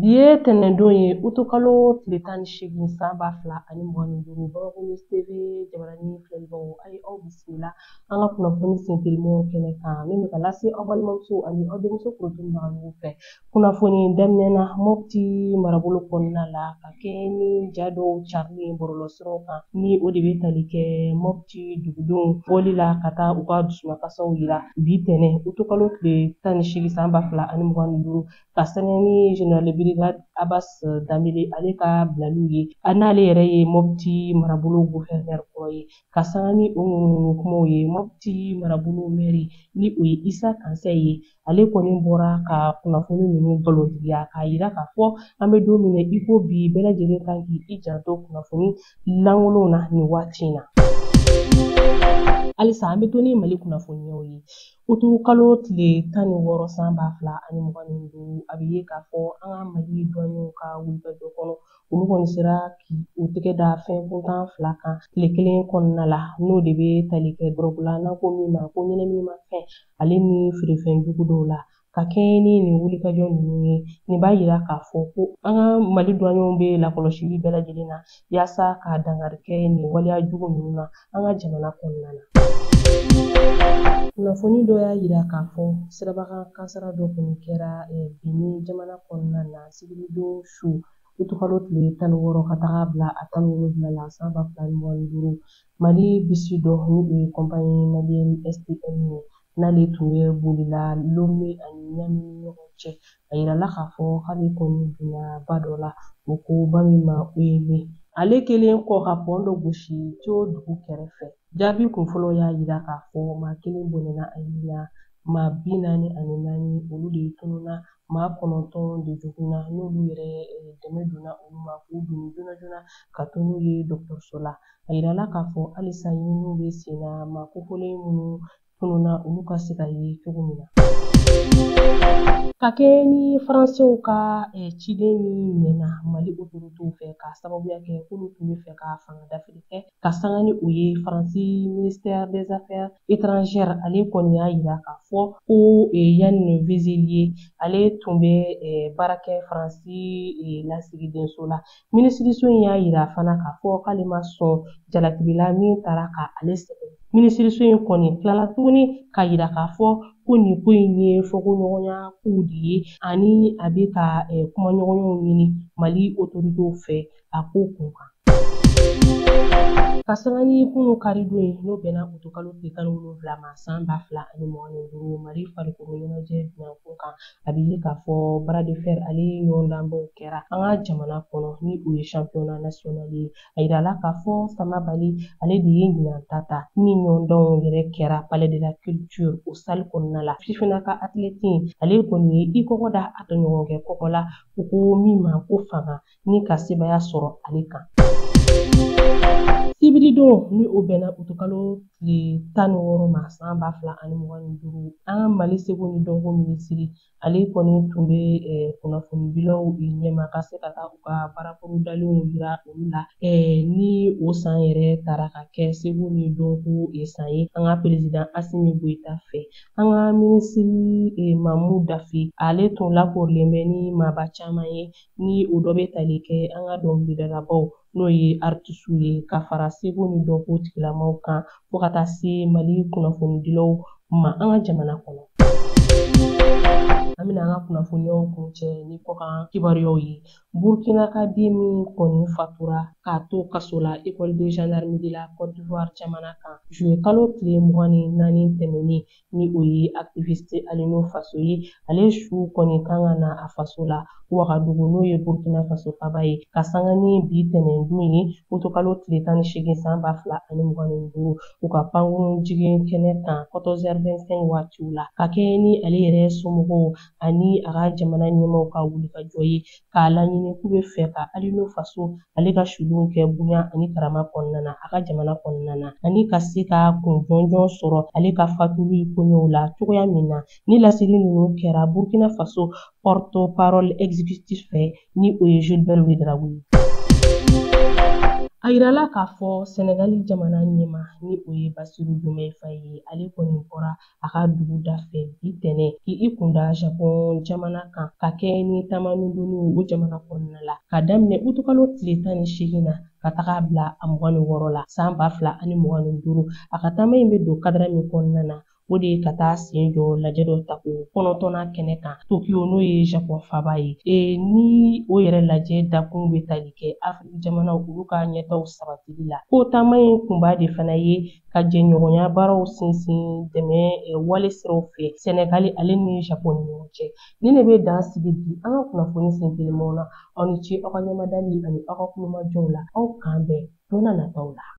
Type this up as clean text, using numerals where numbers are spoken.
Biye tɛnɛndon ye utokalo tile 18 san 2025 Bamakɔ TV jabarani filɛlibaw ayi aw bisimila an ka kunnafoni sentelimo kɛnɛ kan min bɛ ka lase aw balimamuso ani aw denmuso kunnafonibaga fɛ. Kunnafoni daminɛna Mopti marabolo kɔnɔna la ka kɛɲɛ ni ja dɔw carili bɔlɔlɔsiraw kan ni o de bɛ tali kɛ Mopti dugudenw bɔli la ka taa u ka dusumakasaw yira bi tɛnɛ utokalo tile 18 san 2025 ka sɛnɛ ni Général de Brigade Abbas Dambele ale ka bilaliw ye n'ale yɛrɛ ye Mopti marabolo gouverneur kɔrɔ ye ka sanga ni o kumaw ye. Mopti marabolo maire ni o ye Isa Kansɛ ye ale kɔni bɔra ka kunnafoni ninnu galontigiya k'a yira k'a fɔ an bɛ don min i ko bi bɛɛ lajɛlen kan k'i janto kunnafoni lankolonw na nin waati in na. Halisa an bɛ to ni Mali kunnafoniyaw ye. Utokalo tile 16 san 2025 a bɛ ye k'a fɔ an ka Mali douaniers ka wulikajɔ kɔnɔ olu kɔni sera k'u tɛgɛ da fɛn kuntan 2 kan tile kelen kɔnɔna la n'o de bɛ tali kɛ drogue la n'an ko min ma ko ɲɛnɛminimafɛn ale ni feerefɛn jugu dɔw la ka kɛɲɛ ni nin wulikajɔ ninnu ye. Nin b'a yira k'a fɔ ko an ka Mali douaniers bɛ lakɔlɔsili bɛɛ lajɛlen na yaasa ka dankari kɛ nin waleya jugu ninnu na an ka jamana kɔnɔna na. Kunnafoni dɔ y'a yira k'a fɔ sirabakan kasara dɔ kɔni kɛra Benin jamana kɔnɔna na sibiridon su utokalo tile 16 ka taga bila a 17 la san 2025 Mali bisi dɔ ni o ye compagnie malienne STM ye n'ale tun bɛ bolila Lomé ani Niamey ni ɲɔgɔn cɛ a yirala k'a fɔ k'ale kɔni donna ba dɔ la o ko ba min ma Oyele ale kelen kɔ ka pɔn dɔ gosi Tio dugu kɛrɛfɛ. Jaabi kunfɔlɔ y'a yira k'a fɔ maa 1 bɔnɛna a yiri la maa 44 olu de tununna maa 9 de joginna n'olu yɛrɛ dɛmɛ donna olu ma k'u don joona joona ka to n'u ye dɔgɔtɔrɔso la. A yirala k'a fɔ halisa ɲininiw bɛ sen na maa kofɔlen minnu tununna olu ka se ka ye cogo min na. Ka kɛɲɛ ni Faransɛw ka ciden min mɛnna Mali autoritew fɛ k'a sababuya kɛ k'olu tun bɛ fɛ ka fanga dafiri kɛ ka sanga ni o ye Faransi ministère des affaires étrangères ale kɔni y'a yira k'a fɔ ko Yann Vezelier ale tun bɛ baara kɛ Faransi lasigidenso la. Minisiriso in y'a yira fana k'a fɔ k'ale ma sɔn jalatigila min taara ka ale sɛgɛn. Minisiriso in kɔni tilala tuguni k'a yira k'a fɔ ko nin ko in ye fɔkoɲɔgɔnya kow de ye ani a bɛ ka kumaɲɔgɔnyaw ɲini Mali autoritew fɛ a ko kun kan. Ka sanga ni kunun karidon ye n'o bɛnna utokalo tile 17 ma san 2025 Mali farikolo ɲɛnajɛ binakun kan a bɛ ye k'a fɔ bras de fer ale ɲɔgɔndanbaw kɛra an ka jamana kɔnɔ ni o ye championnat national ye. A yirala k'a fɔ Sama Bali ale de ye ɲinanta ta ni ɲɔgɔndanw yɛrɛ kɛra Palais de la Culture o salle kɔnɔna la. Sifinaka athlète ale kɔni ye i kɔkɔ da a tɔɲɔgɔnkɛ kɔkɔ la u ko min ma ko fanga ni ka sebaya sɔrɔ ale kan. Sibiridon ni o bɛnna utokalo tile 16 ma san 2025 an ka Mali seko ni dɔnko minisiri ale kɔni tun bɛ kunnafonidilaw ɲɛma ka se ka taa u ka baarako dalenw yira olu la ni o san yɛrɛ taara ka kɛ seko ni dɔnko san ye an ka président Assimi Goïta fɛ. An ka minisiri Mamud Dafe ale tun lakorilen bɛ ni maaba caman ye ni o dɔ bɛ tali kɛ an ka dɔnkilidalabaw n'o ye artisiw ye ka fara seko ni dɔnko tigilamaw kan fo ka taa se Mali kunnafonidilaw ma an ka jamana kɔnɔ. An bɛna an ka kunnafoniyaw kuncɛ ni kɔkan kibaruyaw ye. Burkina ka den min kɔni fatura k'a to kaso la école de gendarmerie de la Côte d'Ivoire jamana kan juillet kalo tile 24 tɛmɛnen ni o ye activiste Alinou Faso ye ale su kɔni kan ka na a faso la Ouagadougou n'o ye Burkina Faso faba ye ka sanga ni bi tɛnɛndon ye utokalo tile 18 san 2025 u ka pankuru jigin kɛnɛ kan 14h25 waatiw la ka kɛɲɛ ni ale yɛrɛ somɔgɔw ani a ka jamana ɲɛmaaw ka wulikajɔ ye k'a laɲini k'u bɛ fɛ ka Alinou Faso ale ka sulenw kɛ bonya ani karama kɔnɔna na a ka jamana kɔnɔna na ani ka se ka kun jɔnjɔn sɔrɔ ale ka fatuli koɲɛw la cogoya min na ni laseli ninnu kɛra Burkina Faso porte-parole exécutif fɛ ni o ye Gilbert Ouédraogo ye. A yirala k'a fɔ Sɛnɛgali jamana ɲɛma ni o ye Basiru Diomaye Faye ye, ale kɔni bɔra a ka dugu da fɛ bi tɛnɛn k'i kunda Japon jamana kan ka kɛ ni taamanidenw o jamana kɔnɔna la ka daminɛ utukalo tile 18 na ka taga bila a 26 la san 2025 a ka taama in bɛ don kadara min kɔnɔna na o de ye ka taa sen jɔ lajɛ dɔ ta ko 9nan kɛnɛ kan Tokyo n'o ye Japon faaba ye ni o yɛrɛ lajɛ dakun bɛ tali kɛ Afiriki jamanaw olu ka ɲɛtaw sabatili la ko taama in kunba de fana ye ka jɛɲɔgɔnya baaraw sinsin dɛmɛ wale siraw fɛ Sɛnɛgali ale ni Japon ni ɲɔgɔn cɛ ni ne bɛ dan sigi bi an ka kunnafoni sentelemaw na aw ni ce aw ka ɲɛmadali ani aw ka kulomajɔw la aw kan bɛn don n'a nataw la.